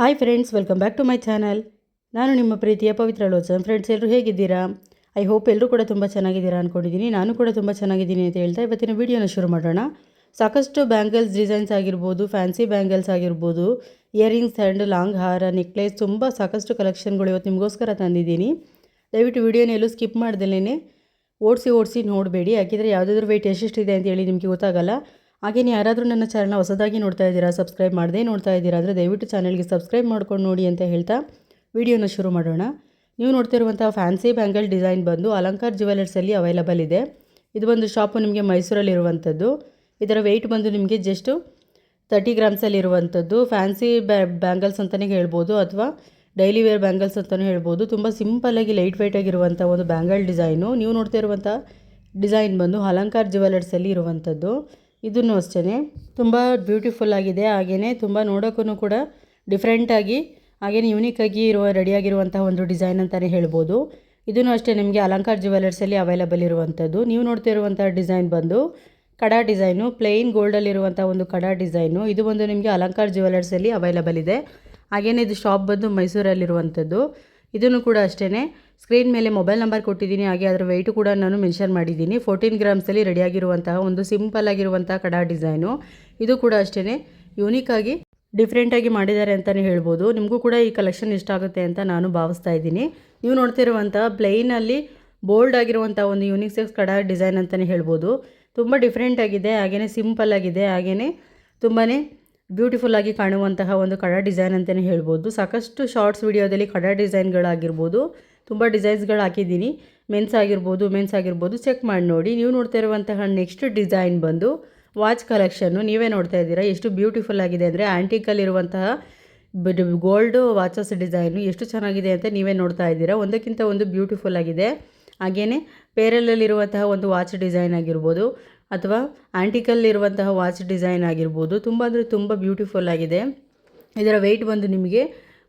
Hi friends, welcome back to my channel. ನಾನು ನಿಮ್ಮ ಪ್ರೀತಿಯ ಪವಿತ್ರ ಲೋಚನ್. ಫ್ರೆಂಡ್ಸ್, ಎಲ್ಲರೂ ಹೇಗಿದ್ದೀರಾ? ಐ ಹೋಪ್ ಎಲ್ಲರೂ ಕೂಡ ತುಂಬ ಚೆನ್ನಾಗಿದ್ದೀರಾ ಅಂದ್ಕೊಂಡಿದ್ದೀನಿ. ನಾನು ಕೂಡ ತುಂಬ ಚೆನ್ನಾಗಿದ್ದೀನಿ ಅಂತ ಹೇಳ್ತಾ ಇವತ್ತಿನ ವೀಡಿಯೋನ ಶುರು ಮಾಡೋಣ. ಸಾಕಷ್ಟು ಬ್ಯಾಂಗಲ್ಸ್ ಡಿಸೈನ್ಸ್ ಆಗಿರ್ಬೋದು, ಫ್ಯಾನ್ಸಿ ಬ್ಯಾಂಗಲ್ಸ್ ಆಗಿರ್ಬೋದು, ಇಯರಿಂಗ್ಸ್ ಆ್ಯಂಡ್ ಲಾಂಗ್ ಹಾರ, ನೆಕ್ಲೆಸ್, ತುಂಬ ಸಾಕಷ್ಟು ಕಲೆಕ್ಷನ್ಗಳು ಇವತ್ತು ನಿಮಗೋಸ್ಕರ ತಂದಿದ್ದೀನಿ. ದಯವಿಟ್ಟು ವೀಡಿಯೋನ ಎಲ್ಲೂ ಸ್ಕಿಪ್ ಮಾಡ್ದಲೇ ಓಡಿಸಿ ನೋಡಬೇಡಿ. ಯಾಕೆಂದರೆ ಯಾವುದಾದ್ರೂ ವೆಯ್ಟ್ ಎಷ್ಟೆಷ್ಟಿದೆ ಅಂತೇಳಿ ನಿಮಗೆ ಗೊತ್ತಾಗಲ್ಲ. ಹಾಗೆಯೇ ಯಾರಾದರೂ ನನ್ನ ಚಾನಲ್ನ ಹೊಸದಾಗಿ ನೋಡ್ತಾ ಇದ್ದೀರಾ, ಸಬ್ಸ್ಕ್ರೈಬ್ ಮಾಡದೇ ನೋಡ್ತಾ ಇದ್ದೀರಾ ಅಂದರೆ ದಯವಿಟ್ಟು ಚಾನಲ್ಗೆ ಸಬ್ಸ್ಕ್ರೈಬ್ ಮಾಡ್ಕೊಂಡು ನೋಡಿ ಅಂತ ಹೇಳ್ತಾ ವೀಡಿಯೋನ ಶುರು ಮಾಡೋಣ. ನೀವು ನೋಡ್ತಿರುವಂಥ ಫ್ಯಾನ್ಸಿ ಬ್ಯಾಂಗಲ್ ಡಿಸೈನ್ ಬಂದು ಅಲಂಕಾರ್ ಜ್ಯುವೆಲರ್ಸಲ್ಲಿ ಅವೈಲಬಲ್ ಇದೆ. ಇದು ಒಂದು ಶಾಪು ನಿಮಗೆ ಮೈಸೂರಲ್ಲಿರುವಂಥದ್ದು. ಇದರ ವೆಯ್ಟ್ ಬಂದು ನಿಮಗೆ ಜಸ್ಟು 30 ಗ್ರಾಮ್ಸಲ್ಲಿರುವಂಥದ್ದು. ಫ್ಯಾನ್ಸಿ ಬ್ಯಾಂಗಲ್ಸ್ ಅಂತಲೇ ಹೇಳ್ಬೋದು, ಅಥವಾ ಡೈಲಿ ವೇರ್ ಬ್ಯಾಂಗಲ್ಸ್ ಅಂತಲೂ ಹೇಳ್ಬೋದು. ತುಂಬ ಸಿಂಪಲ್ಲಾಗಿ ಲೈಟ್ ವೆಯ್ಟ್ ಆಗಿರುವಂಥ ಒಂದು ಬ್ಯಾಂಗಲ್ ಡಿಸೈನು. ನೀವು ನೋಡ್ತಿರುವಂಥ ಡಿಸೈನ್ ಬಂದು ಅಲಂಕಾರ್ ಜ್ಯುವೆಲರ್ಸಲ್ಲಿ ಇರುವಂಥದ್ದು. ಇದನ್ನು ಅಷ್ಟೇ ತುಂಬ ಬ್ಯೂಟಿಫುಲ್ ಆಗಿದೆ. ಹಾಗೆಯೇ ತುಂಬ ನೋಡೋಕ್ಕೂ ಕೂಡ ಡಿಫ್ರೆಂಟಾಗಿ ಹಾಗೆಯೇ ಯೂನಿಕ್ಕಾಗಿ ರೆಡಿಯಾಗಿರುವಂಥ ಒಂದು ಡಿಸೈನ್ ಅಂತಲೇ ಹೇಳ್ಬೋದು. ಇದನ್ನು ಅಷ್ಟೇ ನಿಮಗೆ ಅಲಂಕಾರ್ ಜ್ಯುವೆಲರ್ಸಲ್ಲಿ ಅವೈಲಬಲ್ ಇರುವಂಥದ್ದು. ನೀವು ನೋಡ್ತಿರುವಂಥ ಡಿಸೈನ್ ಬಂದು ಕಡಾ ಡಿಸೈನು, ಪ್ಲೇನ್ ಗೋಲ್ಡಲ್ಲಿರುವಂಥ ಒಂದು ಕಡಾ ಡಿಸೈನು. ಇದು ಬಂದು ನಿಮಗೆ ಅಲಂಕಾರ್ ಜ್ಯುವೆಲರ್ಸಲ್ಲಿ ಅವೈಲಬಲ್ ಇದೆ. ಹಾಗೆಯೇ ಇದು ಶಾಪ್ ಬಂದು ಮೈಸೂರಲ್ಲಿರುವಂಥದ್ದು. ಇದನ್ನು ಕೂಡ ಅಷ್ಟೇ ಸ್ಕ್ರೀನ್ ಮೇಲೆ ಮೊಬೈಲ್ ನಂಬರ್ ಕೊಟ್ಟಿದ್ದೀನಿ. ಹಾಗೆ ಅದರ ವೆಯ್ಟು ಕೂಡ ನಾನು ಮೆನ್ಷನ್ ಮಾಡಿದ್ದೀನಿ. 14 ಗ್ರಾಮ್ಸಲ್ಲಿ ರೆಡಿಯಾಗಿರುವಂತಹ ಒಂದು ಸಿಂಪಲ್ ಆಗಿರುವಂಥ ಕಡಾ ಡಿಸೈನು. ಇದು ಕೂಡ ಅಷ್ಟೇ ಯೂನಿಕ್ಕಾಗಿ ಡಿಫ್ರೆಂಟಾಗಿ ಮಾಡಿದ್ದಾರೆ ಅಂತಲೇ ಹೇಳ್ಬೋದು. ನಿಮಗೂ ಕೂಡ ಈ ಕಲೆಕ್ಷನ್ ಇಷ್ಟ ಆಗುತ್ತೆ ಅಂತ ನಾನು ಭಾವಿಸ್ತಾ ಇದ್ದೀನಿ. ನೀವು ನೋಡ್ತಿರುವಂಥ ಪ್ಲೈನಲ್ಲಿ ಬೋಲ್ಡ್ ಆಗಿರುವಂಥ ಒಂದು ಯೂನಿಸೆಕ್ಸ್ ಕಡಾ ಡಿಸೈನ್ ಅಂತಲೇ ಹೇಳ್ಬೋದು. ತುಂಬ ಡಿಫ್ರೆಂಟ್ ಆಗಿದೆ, ಹಾಗೆಯೇ ಸಿಂಪಲ್ ಆಗಿದೆ, ಹಾಗೆಯೇ ತುಂಬಾ ಬ್ಯೂಟಿಫುಲ್ಲಾಗಿ ಕಾಣುವಂತಹ ಒಂದು ಕಡಾ ಡಿಸೈನ್ ಅಂತಲೇ ಹೇಳ್ಬೋದು. ಸಾಕಷ್ಟು ಶಾರ್ಟ್ಸ್ ವಿಡಿಯೋದಲ್ಲಿ ಕಡಾ ಡಿಸೈನ್ಗಳಾಗಿರ್ಬೋದು, ತುಂಬ ಡಿಸೈನ್ಸ್ಗಳು ಹಾಕಿದ್ದೀನಿ. ಮೆನ್ಸ್ ಆಗಿರ್ಬೋದು ಚೆಕ್ ಮಾಡಿ ನೋಡಿ. ನೀವು ನೋಡ್ತಾ ಇರುವಂತಹ ನೆಕ್ಸ್ಟ್ ಡಿಸೈನ್ ಬಂದು ವಾಚ್ ಕಲೆಕ್ಷನ್ನು. ನೀವೇ ನೋಡ್ತಾ ಇದ್ದೀರಾ ಎಷ್ಟು ಬ್ಯೂಟಿಫುಲ್ ಆಗಿದೆ ಅಂದರೆ, ಆ್ಯಂಟಿಕಲ್ಲಿರುವಂತಹ ಗೋಲ್ಡು ವಾಚಸ್ ಡಿಸೈನು ಎಷ್ಟು ಚೆನ್ನಾಗಿದೆ ಅಂತ ನೀವೇ ನೋಡ್ತಾ ಇದ್ದೀರಾ. ಒಂದಕ್ಕಿಂತ ಒಂದು ಬ್ಯೂಟಿಫುಲ್ ಆಗಿದೆ. ಹಾಗೆಯೇ ಪೇರಲಲ್ಲಿರುವಂತಹ ಒಂದು ವಾಚ್ ಡಿಸೈನ್ ಆಗಿರ್ಬೋದು, ಅಥವಾ ಆ್ಯಂಟಿಕಲ್ಲಿರುವಂತಹ ವಾಚ್ ಡಿಸೈನ್ ಆಗಿರ್ಬೋದು, ತುಂಬ ಅಂದರೆ ತುಂಬ ಬ್ಯೂಟಿಫುಲ್ ಆಗಿದೆ. ಇದರ ವೆಯ್ಟ್ ಬಂದು ನಿಮಗೆ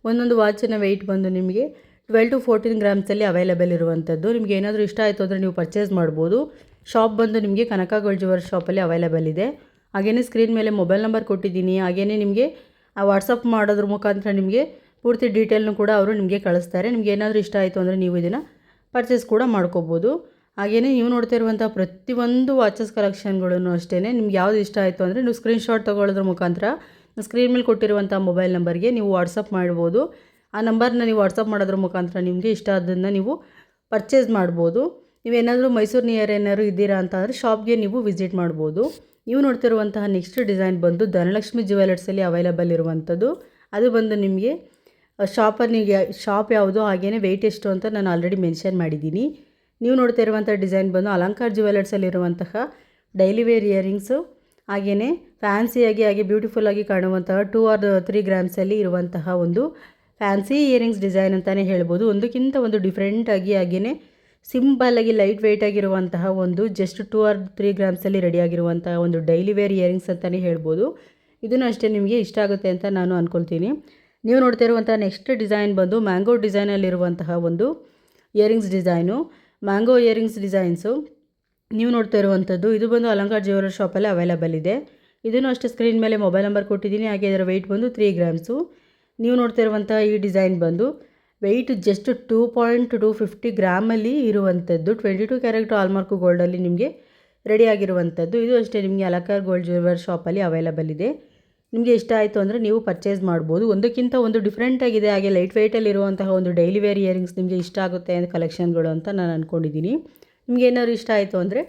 ಒಂದೊಂದು ವಾಚಿನ ವೆಯ್ಟ್ ಬಂದು ನಿಮಗೆ 12 to 14 ಗ್ರಾಮ್ಸಲ್ಲಿ ಅವೈಲಬಲ್ ಇರುವಂಥದ್ದು. ನಿಮಗೆ ಏನಾದರೂ ಇಷ್ಟ ಆಯಿತು ಅಂದರೆ ನೀವು ಪರ್ಚೇಸ್ ಮಾಡ್ಬೋದು. ಶಾಪ್ ಬಂದು ನಿಮಗೆ ಕನಕ ಗೋಲ್ಡ್ ಜ್ಯುವೆಲರ್ ಶಾಪಲ್ಲಿ ಅವೈಲಬಲ್ ಇದೆ. ಹಾಗೆಯೇ ಸ್ಕ್ರೀನ್ ಮೇಲೆ ಮೊಬೈಲ್ ನಂಬರ್ ಕೊಟ್ಟಿದ್ದೀನಿ. ಹಾಗೆಯೇ ನಿಮಗೆ ವಾಟ್ಸಪ್ ಮಾಡೋದ್ರ ಮುಖಾಂತರ ನಿಮಗೆ ಪೂರ್ತಿ ಡೀಟೇಲ್ನು ಕೂಡ ಅವರು ನಿಮಗೆ ಕಳಿಸ್ತಾರೆ. ನಿಮಗೆ ಏನಾದರೂ ಇಷ್ಟ ಆಯಿತು ಅಂದರೆ ನೀವು ಇದನ್ನು ಪರ್ಚೇಸ್ ಕೂಡ ಮಾಡ್ಕೋಬೋದು. ಹಾಗೆಯೇ ನೀವು ನೋಡ್ತಾ ಇರುವಂಥ ಪ್ರತಿಯೊಂದು ವಾಚಸ್ ಕಲೆಕ್ಷನ್ಗಳೂ ಅಷ್ಟೇ ನಿಮ್ಗೆ ಯಾವುದು ಇಷ್ಟ ಆಯಿತು ಅಂದರೆ ನೀವು ಸ್ಕ್ರೀನ್ಶಾಟ್ ತೊಗೊಳ್ಳೋದ್ರ ಮುಖಾಂತರ ಸ್ಕ್ರೀನ್ ಮೇಲೆ ಕೊಟ್ಟಿರುವಂಥ ಮೊಬೈಲ್ ನಂಬರ್ಗೆ ನೀವು ವಾಟ್ಸಪ್ ಮಾಡ್ಬೋದು. ಆ ನಂಬರ್ನ ನೀವು ವಾಟ್ಸಪ್ ಮಾಡೋದ್ರ ಮುಖಾಂತರ ನಿಮಗೆ ಇಷ್ಟ ಆದ್ದನ್ನು ನೀವು ಪರ್ಚೇಸ್ ಮಾಡ್ಬೋದು. ನೀವೇನಾದರೂ ಮೈಸೂರು ನಿಯರ್ ಏನಾದ್ರು ಇದ್ದೀರಾ ಅಂತ ಅಂದರೆ ಶಾಪ್ಗೆ ನೀವು ವಿಸಿಟ್ ಮಾಡ್ಬೋದು. ನೀವು ನೋಡ್ತಿರುವಂತಹ ನೆಕ್ಸ್ಟ್ ಡಿಸೈನ್ ಬಂದು ಧನಲಕ್ಷ್ಮಿ ಜ್ಯುವೆಲರ್ಸಲ್ಲಿ ಅವೈಲಬಲ್ ಇರುವಂಥದ್ದು. ಅದು ಬಂದು ನಿಮಗೆ ಶಾಪ್ ಯಾವುದು, ಹಾಗೆಯೇ ವೆಯ್ಟ್ ಎಷ್ಟು ಅಂತ ನಾನು ಆಲ್ರೆಡಿ ಮೆನ್ಷನ್ ಮಾಡಿದ್ದೀನಿ. ನೀವು ನೋಡ್ತಾ ಇರುವಂಥ ಡಿಸೈನ್ ಬಂದು ಅಲಂಕಾರ್ ಜ್ಯುವೆಲರ್ಸಲ್ಲಿರುವಂತಹ ಡೈಲಿ ವೇರ್ ಇಯರಿಂಗ್ಸು, ಹಾಗೆಯೇ ಫ್ಯಾನ್ಸಿಯಾಗಿ ಹಾಗೆ ಬ್ಯೂಟಿಫುಲ್ಲಾಗಿ ಕಾಣುವಂತಹ 2 or 3 ಗ್ರಾಮ್ಸಲ್ಲಿ ಇರುವಂತಹ ಒಂದು ಫ್ಯಾನ್ಸಿ ಇಯರಿಂಗ್ಸ್ ಡಿಸೈನ್ ಅಂತಲೇ ಹೇಳ್ಬೋದು. ಒಂದಕ್ಕಿಂತ ಒಂದು ಡಿಫ್ರೆಂಟಾಗಿ ಹಾಗೆಯೇ ಸಿಂಪಲ್ಲಾಗಿ ಲೈಟ್ ವೆಯ್ಟ್ ಆಗಿರುವಂತಹ ಒಂದು ಜಸ್ಟ್ 2 or 3 ಗ್ರಾಮ್ಸಲ್ಲಿ ರೆಡಿಯಾಗಿರುವಂತಹ ಒಂದು ಡೈಲಿ ವೇರ್ ಇಯರಿಂಗ್ಸ್ ಅಂತಲೇ ಹೇಳ್ಬೋದು. ಇದನ್ನು ಅಷ್ಟೇ ನಿಮಗೆ ಇಷ್ಟ ಆಗುತ್ತೆ ಅಂತ ನಾನು ಅಂದ್ಕೊಳ್ತೀನಿ. ನೀವು ನೋಡ್ತಾ ಇರುವಂಥ ನೆಕ್ಸ್ಟ್ ಡಿಸೈನ್ ಬಂದು ಮ್ಯಾಂಗೋ ಡಿಸೈನಲ್ಲಿರುವಂತಹ ಒಂದು earrings design. Mango earrings designs ನೀವು ನೋಡ್ತಾ ಇರುವಂಥದ್ದು. ಇದು ಬಂದು ಅಲಂಕಾರ್ ಜ್ಯುವೆಲರ್ ಶಾಪಲ್ಲಿ ಅವೈಲಬಲ್ ಇದೆ. ಇದನ್ನು ಅಷ್ಟೇ ಸ್ಕ್ರೀನ್ ಮೇಲೆ ಮೊಬೈಲ್ ನಂಬರ್ ಕೊಟ್ಟಿದ್ದೀನಿ. ಹಾಗೆ ಇದರ ವೆಯ್ಟ್ ಬಂದು 3 ಗ್ರಾಮ್ಸು. ನೀವು ನೋಡ್ತಾ ಇರುವಂಥ ಈ ಡಿಸೈನ್ ಬಂದು ವೆಯ್ಟ್ ಜಸ್ಟ್ 2.250 ಗ್ರಾಮಲ್ಲಿ ಇರುವಂಥದ್ದು. 22 ಕ್ಯಾರೆಟ್ ಹಾಲ್ಮಾರ್ಕ್ ಗೋಲ್ಡಲ್ಲಿ ನಿಮಗೆ ರೆಡಿಯಾಗಿರುವಂಥದ್ದು. ಇದು ಅಷ್ಟೇ ನಿಮಗೆ ಅಲಂಕಾರ್ ಗೋಲ್ಡ್ ಜ್ಯುವೆಲರ್ ಶಾಪಲ್ಲಿ ಅವೈಲಬಲ್ ಇದೆ. ನಿಮಗೆ ಇಷ್ಟ ಆಯಿತು ಅಂದರೆ ನೀವು ಪರ್ಚೇಸ್ ಮಾಡ್ಬೋದು. ಒಂದಕ್ಕಿಂತ ಒಂದು ಡಿಫ್ರೆಂಟಾಗಿದೆ, ಹಾಗೆ ಲೈಟ್ ವೆಯ್ಟಲ್ಲಿರುವಂತಹ ಒಂದು ಡೈಲಿ ವೇರ್ ಇಯರಿಂಗ್ಸ್ ನಿಮಗೆ ಇಷ್ಟ ಆಗುತ್ತೆ ಅಂತ ಕಲೆಕ್ಷನ್ಗಳು ಅಂತ ನಾನು ಅಂದ್ಕೊಂಡಿದ್ದೀನಿ. ನಿಮಗೆ ಏನಾದ್ರು ಇಷ್ಟ ಆಯಿತು ಅಂದರೆ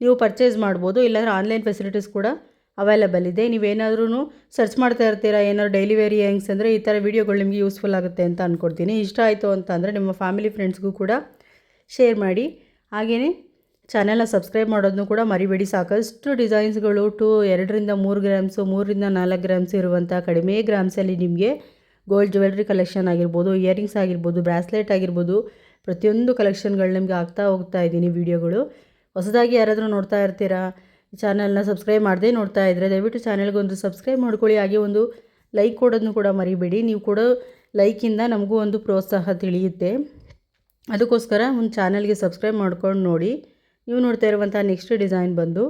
ನೀವು ಪರ್ಚೇಸ್ ಮಾಡ್ಬೋದು. ಇಲ್ಲಾಂದರೆ ಆನ್ಲೈನ್ ಫೆಸಿಲಿಟೀಸ್ ಕೂಡ ಅವೈಲಬಲ್ ಇದೆ. ನೀವೇನಾದ್ರೂ ಸರ್ಚ್ ಮಾಡ್ತಾ ಇರ್ತೀರಾ ಏನಾದ್ರು ಡೈಲಿ ವೇರ್ ಇಯರಿಂಗ್ಸ್ ಅಂದರೆ ಈ ಥರ ವೀಡಿಯೋಗಳು ನಿಮಗೆ ಯೂಸ್ಫುಲ್ ಆಗುತ್ತೆ ಅಂತ ಅಂದ್ಕೊಡ್ತೀನಿ. ಇಷ್ಟ ಆಯಿತು ಅಂತ ಅಂದರೆ ನಿಮ್ಮ ಫ್ಯಾಮಿಲಿ ಫ್ರೆಂಡ್ಸ್ಗೂ ಕೂಡ ಶೇರ್ ಮಾಡಿ. ಹಾಗೆಯೇ ಚಾನೆಲ್ನ ಸಬ್ಸ್ಕ್ರೈಬ್ ಮಾಡೋದನ್ನು ಕೂಡ ಮರಿಬೇಡಿ. ಸಾಕಷ್ಟು ಡಿಸೈನ್ಸ್ಗಳು 2 ರಿಂದ 3 ಗ್ರಾಮ್ಸು, 3 ರಿಂದ 4 ಗ್ರಾಮ್ಸ್ ಇರುವಂಥ ಕಡಿಮೆ ಗ್ರಾಮ್ಸಲ್ಲಿ ನಿಮಗೆ ಗೋಲ್ಡ್ ಜ್ಯುವೆಲ್ರಿ ಕಲೆಕ್ಷನ್ ಆಗಿರ್ಬೋದು, ಇಯರಿಂಗ್ಸ್ ಆಗಿರ್ಬೋದು, ಬ್ರಾಸ್ಲೆಟ್ ಆಗಿರ್ಬೋದು, ಪ್ರತಿಯೊಂದು ಕಲೆಕ್ಷನ್ಗಳು ನಿಮಗೆ ಆಗ್ತಾ ಹೋಗ್ತಾ ಇದ್ದೀನಿ ವೀಡಿಯೋಗಳು. ಹೊಸದಾಗಿ ಯಾರಾದರೂ ನೋಡ್ತಾ ಇರ್ತೀರಾ, ಚಾನಲ್ನ ಸಬ್ಸ್ಕ್ರೈಬ್ ಮಾಡದೇ ನೋಡ್ತಾ ಇದ್ದರೆ ದಯವಿಟ್ಟು ಚಾನಲ್ಗೊಂದು ಸಬ್ಸ್ಕ್ರೈಬ್ ಮಾಡ್ಕೊಳ್ಳಿ. ಹಾಗೆ ಒಂದು ಲೈಕ್ ಕೊಡೋದನ್ನು ಕೂಡ ಮರಿಬೇಡಿ. ನೀವು ಕೊಡೋ ಲೈಕಿಂದ ನಮಗೂ ಒಂದು ಪ್ರೋತ್ಸಾಹ ತಿಳಿಯುತ್ತೆ. ಅದಕ್ಕೋಸ್ಕರ ಒಂದು ಚಾನಲ್ಗೆ ಸಬ್ಸ್ಕ್ರೈಬ್ ಮಾಡ್ಕೊಂಡು ನೋಡಿ. ನೀವು ನೋಡ್ತಾ ಇರುವಂಥ ನೆಕ್ಸ್ಟ್ ಡಿಸೈನ್ ಬಂದು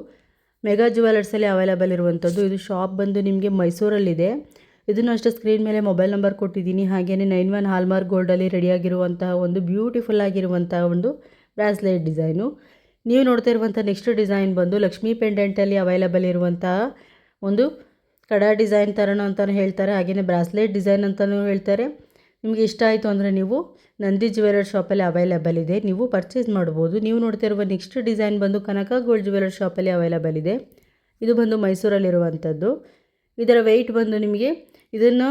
ಮೆಗಾ ಜ್ಯುವೆಲರ್ಸಲ್ಲಿ ಅವೈಲಬಲ್ ಇರುವಂಥದ್ದು. ಇದು ಶಾಪ್ ಬಂದು ನಿಮಗೆ ಮೈಸೂರಲ್ಲಿದೆ. ಇದನ್ನು ಅಷ್ಟೇ ಸ್ಕ್ರೀನ್ ಮೇಲೆ ಮೊಬೈಲ್ ನಂಬರ್ ಕೊಟ್ಟಿದ್ದೀನಿ. ಹಾಗೆಯೇ 91 ಹಾಲ್ಮಾರ್ಕ್ ಗೋಲ್ಡಲ್ಲಿ ರೆಡಿಯಾಗಿರುವಂತಹ ಒಂದು ಬ್ಯೂಟಿಫುಲ್ ಆಗಿರುವಂತಹ ಒಂದು ಬ್ರಾಸ್ಲೆಟ್ ಡಿಸೈನು. ನೀವು ನೋಡ್ತಾ ಇರುವಂಥ ನೆಕ್ಸ್ಟ್ ಡಿಸೈನ್ ಬಂದು ಲಕ್ಷ್ಮೀ ಪೆಂಡೆಂಟಲ್ಲಿ ಅವೈಲಬಲ್ ಇರುವಂತಹ ಒಂದು ಕಡಾ ಡಿಸೈನ್ ಥರನೂ ಅಂತಲೂ ಹೇಳ್ತಾರೆ, ಹಾಗೆಯೇ ಬ್ರಾಸ್ಲೆಟ್ ಡಿಸೈನ್ ಅಂತಲೂ ಹೇಳ್ತಾರೆ. ನಿಮಗೆ ಇಷ್ಟ ಆಯಿತು ಅಂದರೆ ನೀವು ನಂದಿ ಜ್ಯುವೆಲರ್ ಶಾಪಲ್ಲಿ ಅವೈಲಬಲ್ ಇದೆ, ನೀವು ಪರ್ಚೇಸ್ ಮಾಡ್ಬೋದು. ನೀವು ನೋಡ್ತಾ ಇರುವ ನೆಕ್ಸ್ಟ್ ಡಿಸೈನ್ ಬಂದು ಕನಕ ಗೋಲ್ಡ್ ಜ್ಯುವೆಲರ್ ಶಾಪಲ್ಲಿ ಅವೈಲಬಲ್ ಇದೆ. ಇದು ಬಂದು ಮೈಸೂರಲ್ಲಿರುವಂಥದ್ದು. ಇದರ ವೆಯ್ಟ್ ಬಂದು ನಿಮಗೆ ಇದನ್ನು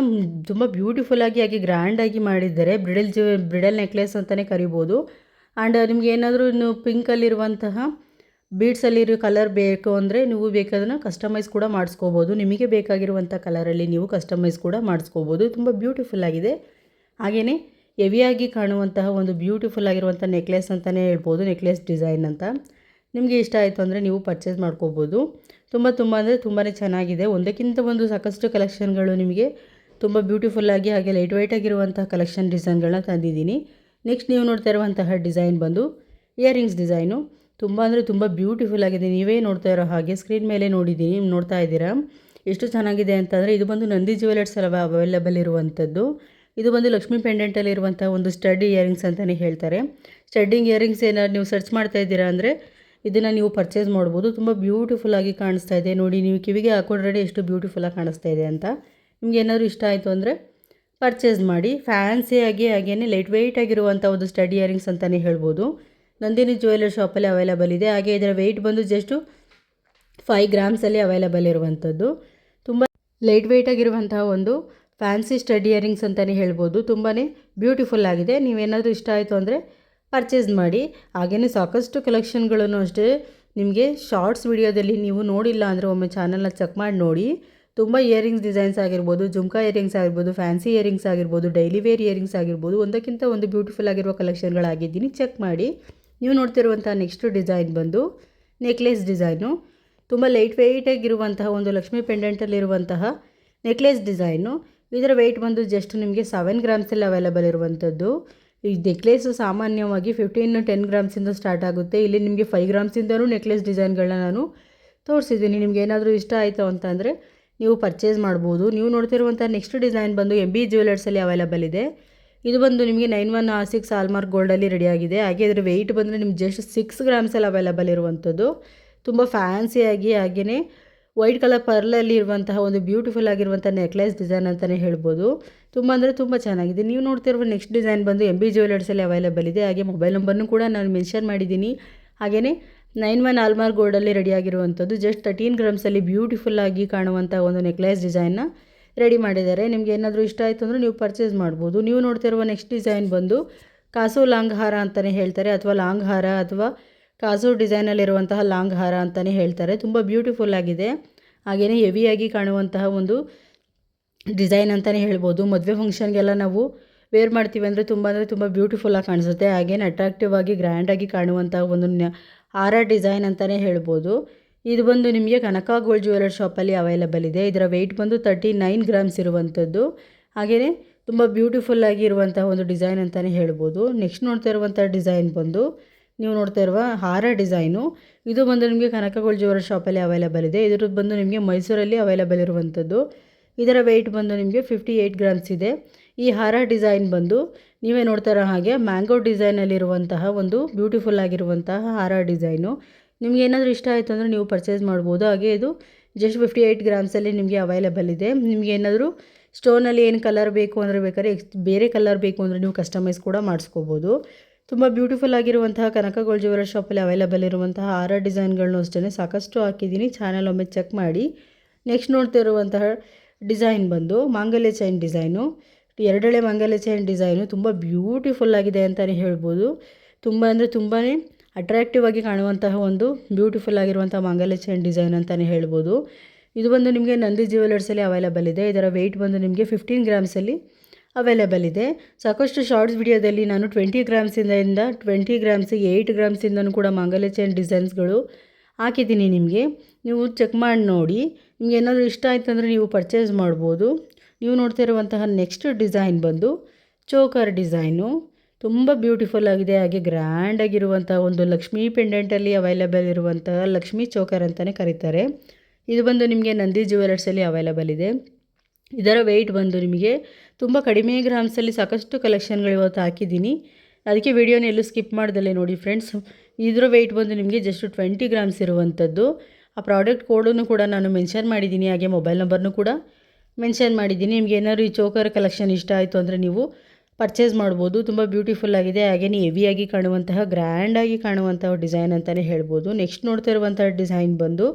ತುಂಬ ಬ್ಯೂಟಿಫುಲ್ಲಾಗಿ ಹಾಗೆ ಗ್ರ್ಯಾಂಡಾಗಿ ಮಾಡಿದ್ದಾರೆ. ಬ್ರಿಡಲ್ ನೆಕ್ಲೆಸ್ ಅಂತಲೇ ಕರಿಬೋದು. ಆ್ಯಂಡ್ ನಿಮ್ಗೆ ಏನಾದರೂ ಇನ್ನು ಪಿಂಕಲ್ಲಿರುವಂತಹ ಬೀಡ್ಸಲ್ಲಿರೋ ಕಲರ್ ಬೇಕು ಅಂದರೆ ನೀವು ಬೇಕಾದನ್ನು ಕಸ್ಟಮೈಸ್ ಕೂಡ ಮಾಡಿಸ್ಕೋಬೋದು. ನಿಮಗೆ ಬೇಕಾಗಿರುವಂಥ ಕಲರಲ್ಲಿ ನೀವು ಕಸ್ಟಮೈಸ್ ಕೂಡ ಮಾಡಿಸ್ಕೋಬೋದು. ತುಂಬ ಬ್ಯೂಟಿಫುಲ್ಲಾಗಿದೆ. ಹಾಗೆಯೇ ಹೆವಿಯಾಗಿ ಕಾಣುವಂತಹ ಒಂದು ಬ್ಯೂಟಿಫುಲ್ ಆಗಿರುವಂಥ ನೆಕ್ಲೆಸ್ ಅಂತಲೇ ಹೇಳ್ಬೋದು, ನೆಕ್ಲೆಸ್ ಡಿಸೈನ್ ಅಂತ. ನಿಮಗೆ ಇಷ್ಟ ಆಯಿತು ಅಂದರೆ ನೀವು ಪರ್ಚೇಸ್ ಮಾಡ್ಕೋಬೋದು. ತುಂಬ ಅಂದರೆ ತುಂಬಾ ಚೆನ್ನಾಗಿದೆ. ಒಂದಕ್ಕಿಂತ ಒಂದು ಸಾಕಷ್ಟು ಕಲೆಕ್ಷನ್ಗಳು ನಿಮಗೆ ತುಂಬ ಬ್ಯೂಟಿಫುಲ್ಲಾಗಿ ಹಾಗೆ ಲೈಟ್ ವೆಯ್ಟಾಗಿರುವಂಥ ಕಲೆಕ್ಷನ್ ಡಿಸೈನ್ಗಳನ್ನ ತಂದಿದ್ದೀನಿ. ನೆಕ್ಸ್ಟ್ ನೀವು ನೋಡ್ತಾ ಇರುವಂತಹ ಡಿಸೈನ್ ಬಂದು ಇಯರಿಂಗ್ಸ್ ಡಿಸೈನು. ತುಂಬ ಅಂದರೆ ತುಂಬ ಬ್ಯೂಟಿಫುಲ್ ಆಗಿದೆ. ನೀವೇ ನೋಡ್ತಾ ಇರೋ ಹಾಗೆ ಸ್ಕ್ರೀನ್ ಮೇಲೆ ನೋಡಿದ್ದೀನಿ, ನೋಡ್ತಾ ಇದ್ದೀರಾ ಎಷ್ಟು ಚೆನ್ನಾಗಿದೆ ಅಂತಂದರೆ. ಇದು ಬಂದು ನಂದಿ ಜ್ಯುವೆಲರ್ಸ್ ಅವೈಲಬಲ್ ಇರುವಂಥದ್ದು. ಇದು ಬಂದು ಲಕ್ಷ್ಮೀ ಪೆಂಡೆಂಟಲ್ಲಿ ಇರುವಂಥ ಒಂದು ಸ್ಟಡ್ ಇಯರಿಂಗ್ಸ್ ಅಂತಲೇ ಹೇಳ್ತಾರೆ. ಸ್ಟಡ್ಡಿಂಗ್ ಇಯರಿಂಗ್ಸ್ ಏನಾದ್ರು ನೀವು ಸರ್ಚ್ ಮಾಡ್ತಾ ಇದ್ದೀರಾ ಅಂದರೆ ಇದನ್ನು ನೀವು ಪರ್ಚೇಸ್ ಮಾಡ್ಬೋದು. ತುಂಬ ಬ್ಯೂಟಿಫುಲ್ಲಾಗಿ ಕಾಣಿಸ್ತಾ ಇದೆ ನೋಡಿ, ನೀವು ಕಿವಿಗೆ ಹಾಕೊಂಡ್ರೆ ಎಷ್ಟು ಬ್ಯೂಟಿಫುಲ್ಲಾಗಿ ಕಾಣಿಸ್ತಾ ಇದೆ ಅಂತ. ನಿಮ್ಗೆ ಏನಾದರೂ ಇಷ್ಟ ಆಯಿತು ಅಂದರೆ ಪರ್ಚೇಸ್ ಮಾಡಿ. ಫ್ಯಾನ್ಸಿಯಾಗಿ ಹಾಗೆಯೇ ಲೈಟ್ ವೆಯ್ಟ್ ಆಗಿರುವಂಥ ಒಂದು ಸ್ಟಡ್ ಇಯರಿಂಗ್ಸ್ ಅಂತಲೇ ಹೇಳ್ಬೋದು. ನಂದಿನಿ ಜ್ಯುವೆಲರ್ ಶಾಪಲ್ಲಿ ಅವೈಲಬಲ್ ಇದೆ. ಹಾಗೆ ಇದರ ವೆಯ್ಟ್ ಬಂದು ಜಸ್ಟು 5 ಗ್ರಾಮ್ಸಲ್ಲಿ ಅವೈಲಬಲ್ ಇರುವಂಥದ್ದು. ತುಂಬ ಲೈಟ್ ವೆಯ್ಟ್ ಆಗಿರುವಂತಹ ಒಂದು ಫ್ಯಾನ್ಸಿ ಸ್ಟಡ್ ಇಯರಿಂಗ್ಸ್ ಅಂತಲೇ ಹೇಳ್ಬೋದು. ತುಂಬಾ ಬ್ಯೂಟಿಫುಲ್ ಆಗಿದೆ. ನೀವೇನಾದರೂ ಇಷ್ಟ ಆಯಿತು ಅಂದರೆ ಪರ್ಚೇಸ್ ಮಾಡಿ. ಹಾಗೆಯೇ ಸಾಕಷ್ಟು ಕಲೆಕ್ಷನ್ಗಳನ್ನು ಅಷ್ಟೇ ನಿಮಗೆ ಶಾರ್ಟ್ಸ್ ವಿಡಿಯೋದಲ್ಲಿ ನೀವು ನೋಡಿಲ್ಲ ಅಂದರೆ ಒಮ್ಮೆ ಚಾನಲ್ನ ಚೆಕ್ ಮಾಡಿ ನೋಡಿ. ತುಂಬ ಇಯರಿಂಗ್ಸ್ ಡಿಸೈನ್ಸ್ ಆಗಿರ್ಬೋದು, ಜುಮ್ಕಾ ಇಯರಿಂಗ್ಸ್ ಆಗಿರ್ಬೋದು, ಫ್ಯಾನ್ಸಿ ಇಯರಿಂಗ್ಸ್ ಆಗಿರ್ಬೋದು, ಡೈಲಿ ವೇರ್ ಇಯರಿಂಗ್ಸ್ ಆಗಿರ್ಬೋದು, ಒಂದಕ್ಕಿಂತ ಒಂದು ಬ್ಯೂಟಿಫುಲ್ ಆಗಿರುವ ಕಲೆಕ್ಷನ್ಗಳಾಗಿದ್ದೀನಿ, ಚೆಕ್ ಮಾಡಿ. ನೀವು ನೋಡ್ತಿರುವಂಥ ನೆಕ್ಸ್ಟ್ ಡಿಸೈನ್ ಬಂದು ನೆಕ್ಲೆಸ್ ಡಿಸೈನು. ತುಂಬ ಲೈಟ್ ವೆಯ್ಟ್ ಆಗಿರುವಂತಹ ಒಂದು ಲಕ್ಷ್ಮೀ ಪೆಂಡೆಂಟಲ್ಲಿರುವಂತಹ ನೆಕ್ಲೆಸ್ ಡಿಸೈನು. ಇದರ ವೆಯ್ಟ್ ಬಂದು ಜಸ್ಟ್ ನಿಮಗೆ 7 ಗ್ರಾಮ್ಸಲ್ಲಿ ಅವೈಲಬಲ್ ಇರುವಂಥದ್ದು. ಈ ನೆಕ್ಲೆಸು ಸಾಮಾನ್ಯವಾಗಿ 10 ಗ್ರಾಮ್ಸಿಂದ ಸ್ಟಾರ್ಟ್ ಆಗುತ್ತೆ. ಇಲ್ಲಿ ನಿಮಗೆ 5 ಗ್ರಾಮ್ಸಿಂದಲೂ ನೆಕ್ಲೆಸ್ ಡಿಸೈನ್ಗಳನ್ನ ನಾನು ತೋರಿಸಿದ್ದೀನಿ. ನಿಮ್ಗೆ ಏನಾದರೂ ಇಷ್ಟ ಆಯಿತು ಅಂತಂದರೆ ನೀವು ಪರ್ಚೇಸ್ ಮಾಡ್ಬೋದು. ನೀವು ನೋಡ್ತಿರುವಂಥ ನೆಕ್ಸ್ಟ್ ಡಿಸೈನ್ ಬಂದು MB ಜ್ಯುವೆಲರ್ಸಲ್ಲಿ ಅವೈಲಬಲ್ ಇದೆ. ಇದು ಬಂದು ನಿಮಗೆ 91/6 ಹಾಲ್ಮಾರ್ಕ್ ಗೋಲ್ಡಲ್ಲಿ ರೆಡಿಯಾಗಿದೆ. ಹಾಗೆ ಇದರ ವೆಯ್ಟ್ ಬಂದರೆ ನಿಮ್ಗೆ ಜಸ್ಟ್ 6 ಗ್ರಾಮ್ಸಲ್ಲಿ ಅವೈಲಬಲ್ ಇರುವಂಥದ್ದು. ತುಂಬ ಫ್ಯಾನ್ಸಿಯಾಗಿ ಹಾಗೆಯೇ ವೈಟ್ ಕಲರ್ ಪರ್ಲಲ್ಲಿ ಇರುವಂತಹ ಒಂದು ಬ್ಯೂಟಿಫುಲ್ ಆಗಿರುವಂಥ ನೆಕ್ಲೆಸ್ ಡಿಸೈನ್ ಅಂತಲೇ ಹೇಳ್ಬೋದು. ತುಂಬ ಅಂದರೆ ತುಂಬ ಚೆನ್ನಾಗಿದೆ. ನೀವು ನೋಡ್ತಿರುವ ನೆಕ್ಸ್ಟ್ ಡಿಸೈನ್ ಬಂದು MB ಜ್ಯುವೆಲರ್ಸಲ್ಲಿ ಅವೈಲಬಲ್ ಇದೆ. ಹಾಗೆ ಮೊಬೈಲ್ ನಂಬರ್ನೂ ಕೂಡ ನಾನು ಮೆನ್ಷನ್ ಮಾಡಿದ್ದೀನಿ. ಹಾಗೆಯೇ 91 ಹಾಲ್ಮಾರ್ಕ್ ಗೋಲ್ಡಲ್ಲಿ ರೆಡಿಯಾಗಿರುವಂಥದ್ದು. ಜಸ್ಟ್ 13 ಗ್ರಾಮ್ಸಲ್ಲಿ ಬ್ಯೂಟಿಫುಲ್ಲಾಗಿ ಕಾಣುವಂಥ ಒಂದು ನೆಕ್ಲೆಸ್ ಡಿಸೈನ್ನ ರೆಡಿ ಮಾಡಿದ್ದಾರೆ. ನಿಮ್ಗೆ ಏನಾದರೂ ಇಷ್ಟ ಆಯಿತು ಅಂದರೆ ನೀವು ಪರ್ಚೇಸ್ ಮಾಡ್ಬೋದು. ನೀವು ನೋಡ್ತಿರುವ ನೆಕ್ಸ್ಟ್ ಡಿಸೈನ್ ಬಂದು ಕಾಸು ಲಾಂಗ್ ಹಾರ ಅಂತಲೇ ಹೇಳ್ತಾರೆ, ಅಥವಾ ಲಾಂಗ್ ಹಾರ ಅಥವಾ ಕಾಸು ಡಿಸೈನಲ್ಲಿರುವಂತಹ ಲಾಂಗ್ ಹಾರ ಅಂತಲೇ ಹೇಳ್ತಾರೆ. ತುಂಬ ಬ್ಯೂಟಿಫುಲ್ ಆಗಿದೆ. ಹಾಗೆಯೇ ಹೆವಿಯಾಗಿ ಕಾಣುವಂತಹ ಒಂದು ಡಿಸೈನ್ ಅಂತಲೇ ಹೇಳ್ಬೋದು. ಮದುವೆ ಫಂಕ್ಷನ್ಗೆಲ್ಲ ನಾವು ವೇರ್ ಮಾಡ್ತೀವಿ ಅಂದರೆ ತುಂಬ ಬ್ಯೂಟಿಫುಲ್ಲಾಗಿ ಕಾಣಿಸುತ್ತೆ. ಹಾಗೆಯೇ ಅಟ್ರಾಕ್ಟಿವ್ ಆಗಿ ಗ್ರ್ಯಾಂಡಾಗಿ ಕಾಣುವಂಥ ಒಂದು ಹಾರ ಡಿಸೈನ್ ಅಂತಲೇ ಹೇಳ್ಬೋದು. ಇದು ಬಂದು ನಿಮಗೆ ಕನಕ ಗೋಲ್ಡ್ ಜ್ಯುವೆಲರ್ ಶಾಪಲ್ಲಿ ಅವೈಲಬಲ್ ಇದೆ. ಇದರ ವೆಯ್ಟ್ ಬಂದು 39 ಗ್ರಾಮ್ಸ್ ಇರುವಂಥದ್ದು. ಹಾಗೆಯೇ ತುಂಬ ಬ್ಯೂಟಿಫುಲ್ಲಾಗಿ ಇರುವಂಥ ಒಂದು ಡಿಸೈನ್ ಅಂತಲೇ ಹೇಳ್ಬೋದು. ನೆಕ್ಸ್ಟ್ ನೋಡ್ತಾ ಇರುವಂಥ ಡಿಸೈನ್ ಬಂದು ನೀವು ನೋಡ್ತಾ ಇರುವ ಹಾರ ಡಿಸೈನು. ಇದು ಬಂದು ನಿಮಗೆ ಕನಕ ಗೋಲ್ಡ್ ಜ್ಯುವೆಲರ್ ಶಾಪಲ್ಲಿ ಅವೈಲಬಲ್ ಇದೆ. ಇದ್ರದ್ದು ಬಂದು ನಿಮಗೆ ಮೈಸೂರಲ್ಲಿ ಅವೈಲಬಲ್ ಇರುವಂಥದ್ದು. ಇದರ ವೆಯ್ಟ್ ಬಂದು ನಿಮಗೆ 58 ಗ್ರಾಮ್ಸ್ ಇದೆ. ಈ ಹಾರ ಡಿಸೈನ್ ಬಂದು ನೀವೇ ನೋಡ್ತಾ ಇರೋ ಹಾಗೆ ಮ್ಯಾಂಗೋ ಡಿಸೈನಲ್ಲಿರುವಂತಹ ಒಂದು ಬ್ಯೂಟಿಫುಲ್ ಆಗಿರುವಂತಹ ಹಾರ ಡಿಸೈನು. ನಿಮ್ಗೆ ಏನಾದರೂ ಇಷ್ಟ ಆಯಿತು ಅಂದರೆ ನೀವು ಪರ್ಚೇಸ್ ಮಾಡ್ಬೋದು. ಹಾಗೆ ಇದು ಜಸ್ಟ್ 58 ಗ್ರಾಮ್ಸಲ್ಲಿ ನಿಮಗೆ ಅವೈಲಬಲ್ ಇದೆ. ನಿಮ್ಗೆ ಏನಾದರೂ ಸ್ಟೋನಲ್ಲಿ ಏನು ಕಲರ್ ಬೇಕು ಅಂದರೆ ಬೇಕಾದ್ರೆ ಬೇರೆ ಕಲರ್ ಬೇಕು ಅಂದರೆ ನೀವು ಕಸ್ಟಮೈಸ್ ಕೂಡ ಮಾಡಿಸ್ಕೋಬೋದು. ತುಂಬ ಬ್ಯೂಟಿಫುಲ್ ಆಗಿರುವಂತಹ ಕನಕ ಗೋಲ್ಡ್ ಜ್ಯುವೆಲರ್ ಶಾಪಲ್ಲಿ ಅವೈಲಬಲ್ ಇರುವಂತಹ ಹಾರ ಡಿಸೈನ್ಗಳನ್ನೂ ಅಷ್ಟೇ ಸಾಕಷ್ಟು ಹಾಕಿದ್ದೀನಿ. ಚಾನಲ್ ಒಮ್ಮೆ ಚೆಕ್ ಮಾಡಿ. ನೆಕ್ಸ್ಟ್ ನೋಡ್ತಾ ಇರುವಂತಹ ಡಿಸೈನ್ ಬಂದು ಮಾಂಗಲ್ಯ ಚೈನ್ ಡಿಸೈನು. 2 ಎಳೆ ಮಾಂಗಲ್ಯ ಚೈನ್ ಡಿಸೈನು ತುಂಬ ಬ್ಯೂಟಿಫುಲ್ ಆಗಿದೆ ಅಂತಲೇ ಹೇಳ್ಬೋದು. ತುಂಬ ಅಂದರೆ ತುಂಬಾ ಅಟ್ರಾಕ್ಟಿವ್ ಆಗಿ ಕಾಣುವಂತಹ ಒಂದು ಬ್ಯೂಟಿಫುಲ್ ಆಗಿರುವಂಥ ಮಾಂಗಲ್ಯ ಚೈನ್ ಡಿಸೈನ್ ಅಂತಲೇ ಹೇಳ್ಬೋದು. ಇದು ಬಂದು ನಿಮಗೆ ನಂದಿ ಜ್ಯುವೆಲರ್ಸಲ್ಲಿ ಅವೈಲಬಲ್ ಇದೆ. ಇದರ ವೆಯ್ಟ್ ಬಂದು ನಿಮಗೆ 15 ಗ್ರಾಮ್ಸಲ್ಲಿ ಅವೈಲಬಲ್ ಇದೆ. ಸಾಕಷ್ಟು ಶಾರ್ಟ್ಸ್ ವಿಡಿಯೋದಲ್ಲಿ ನಾನು 20 ಗ್ರಾಮ್ಸಿಂದ 20 ಗ್ರಾಮ್ಸಿಗೆ 8 ಗ್ರಾಮ್ಸಿಂದನೂ ಕೂಡ ಮಾಂಗಲ್ಯ ಚೈನ್ ಡಿಸೈನ್ಸ್ಗಳು ಹಾಕಿದ್ದೀನಿ. ನಿಮಗೆ ನೀವು ಚೆಕ್ ಮಾಡಿ ನೋಡಿ. ನಿಮ್ಗೆ ಏನಾದರೂ ಇಷ್ಟ ಆಯಿತು ಅಂದರೆ ನೀವು ಪರ್ಚೇಸ್ ಮಾಡ್ಬೋದು. ನೀವು ನೋಡ್ತಾ ಇರುವಂತಹ ನೆಕ್ಸ್ಟ್ ಡಿಸೈನ್ ಬಂದು ಚೋಕರ್ ಡಿಸೈನು. ತುಂಬ ಬ್ಯೂಟಿಫುಲ್ ಆಗಿದೆ. ಹಾಗೆ ಗ್ರ್ಯಾಂಡಾಗಿರುವಂಥ ಒಂದು ಲಕ್ಷ್ಮೀ ಪೆಂಡೆಂಟಲ್ಲಿ ಅವೈಲಬಲ್ ಇರುವಂತಹ ಲಕ್ಷ್ಮೀ ಚೋಕರ್ ಅಂತಲೇ ಕರೀತಾರೆ. ಇದು ಬಂದು ನಿಮಗೆ ನಂದಿ ಜ್ಯುವೆಲರ್ಸಲ್ಲಿ ಅವೈಲಬಲ್ ಇದೆ. ಇದರ ವೆಯ್ಟ್ ಬಂದು ನಿಮಗೆ ತುಂಬ ಕಡಿಮೆ ಗ್ರಾಮ್ಸಲ್ಲಿ ಸಾಕಷ್ಟು ಕಲೆಕ್ಷನ್ಗಳು ಇವತ್ತು ಹಾಕಿದ್ದೀನಿ. ಅದಕ್ಕೆ ವಿಡಿಯೋನ ಎಲ್ಲೂ ಸ್ಕಿಪ್ ಮಾಡ್ದಲ್ಲೇ ನೋಡಿ ಫ್ರೆಂಡ್ಸ್. ಇದರ ವೆಯ್ಟ್ ಬಂದು ನಿಮಗೆ ಜಸ್ಟ್ 20 ಗ್ರಾಮ್ಸ್ ಇರುವಂಥದ್ದು. ಆ ಪ್ರಾಡಕ್ಟ್ ಕೋಡನ್ನು ಕೂಡ ನಾನು ಮೆನ್ಷನ್ ಮಾಡಿದ್ದೀನಿ, ಹಾಗೆ ಮೊಬೈಲ್ ನಂಬರ್ನು ಕೂಡ ಮೆನ್ಷನ್ ಮಾಡಿದ್ದೀನಿ. ನಿಮ್ಗೆ ಏನಾದ್ರು ಈ ಚೋಕರ್ ಕಲೆಕ್ಷನ್ ಇಷ್ಟ ಆಯಿತು ಅಂದರೆ ನೀವು ಪರ್ಚೇಸ್ ಮಾಡ್ಬೋದು. ತುಂಬ ಬ್ಯೂಟಿಫುಲ್ ಆಗಿದೆ, ಹಾಗೆಯೇ ಹೆವಿಯಾಗಿ ಕಾಣುವಂತಹ ಗ್ರ್ಯಾಂಡಾಗಿ ಕಾಣುವಂತಹ ಡಿಸೈನ್ ಅಂತಲೇ ಹೇಳ್ಬೋದು. ನೆಕ್ಸ್ಟ್ ನೋಡ್ತಾ ಇರುವಂತಹ ಡಿಸೈನ್ ಬಂದು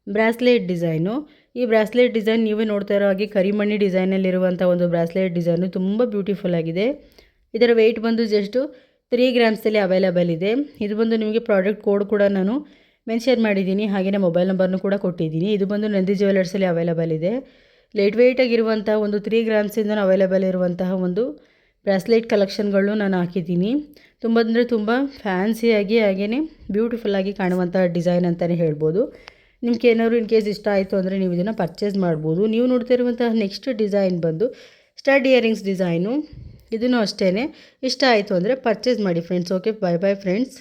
ಬ್ರಾಸ್ಲೆಟ್ ಡಿಸೈನು. ಈ ಬ್ರಾಸ್ಲೆಟ್ ಡಿಸೈನ್ ನೀವೇ ನೋಡ್ತಾ ಇರೋ ಹಾಗೆ ಕರಿಮಣಿ ಡಿಸೈನಲ್ಲಿರುವಂಥ ಒಂದು ಬ್ರಾಸ್ಲೆಟ್ ಡಿಸೈನು ತುಂಬ ಬ್ಯೂಟಿಫುಲ್ ಆಗಿದೆ. ಇದರ ವೆಯ್ಟ್ ಬಂದು ಜಸ್ಟು 3 ಗ್ರಾಮ್ಸಲ್ಲಿ ಅವೈಲೇಬಲ್ ಇದೆ. ಇದು ಬಂದು ನಿಮಗೆ ಪ್ರಾಡಕ್ಟ್ ಕೋಡ್ ಕೂಡ ನಾನು ಮೆನ್ಷನ್ ಮಾಡಿದ್ದೀನಿ, ಹಾಗೆಯೇ ಮೊಬೈಲ್ ನಂಬರ್ನು ಕೂಡ ಕೊಟ್ಟಿದ್ದೀನಿ. ಇದು ಬಂದು ನಂದಿ ಜ್ಯುವೆಲರ್ಸಲ್ಲಿ ಅವೈಲೇಬಲ್ ಇದೆ. ಲೈಟ್ ವೆಯ್ಟ್ ಆಗಿರುವಂಥ ಒಂದು 3 ಗ್ರಾಮ್ಸಿಂದ ಅವೈಲೇಬಲ್ ಇರುವಂತಹ ಒಂದು ಬ್ರಾಸ್ಲೆಟ್ ಕಲೆಕ್ಷನ್ಗಳು ನಾನು ಹಾಕಿದ್ದೀನಿ. ತುಂಬ ಅಂದರೆ ತುಂಬ ಫ್ಯಾನ್ಸಿಯಾಗಿ ಹಾಗೆಯೇ ಬ್ಯೂಟಿಫುಲ್ಲಾಗಿ ಕಾಣುವಂಥ ಡಿಸೈನ್ ಅಂತಲೇ ಹೇಳ್ಬೋದು. ನಿಮ್ಗೆ ಏನಾದ್ರು ಇನ್ ಕೇಸ್ ಇಷ್ಟ ಆಯಿತು ಅಂದರೆ ನೀವು ಇದನ್ನು ಪರ್ಚೇಸ್ ಮಾಡ್ಬೋದು. ನೀವು ನೋಡ್ತಾ ಇರುವಂತಹ ನೆಕ್ಸ್ಟ್ ಡಿಸೈನ್ ಬಂದು ಸ್ಟಡ್ ಇಯರಿಂಗ್ಸ್ ಡಿಸೈನು. ಇದನ್ನು ಅಷ್ಟೇ ಇಷ್ಟ ಆಯಿತು ಅಂದರೆ ಪರ್ಚೇಸ್ ಮಾಡಿ ಫ್ರೆಂಡ್ಸ್. ಓಕೆ, ಬಾಯ್ ಬಾಯ್ ಫ್ರೆಂಡ್ಸ್.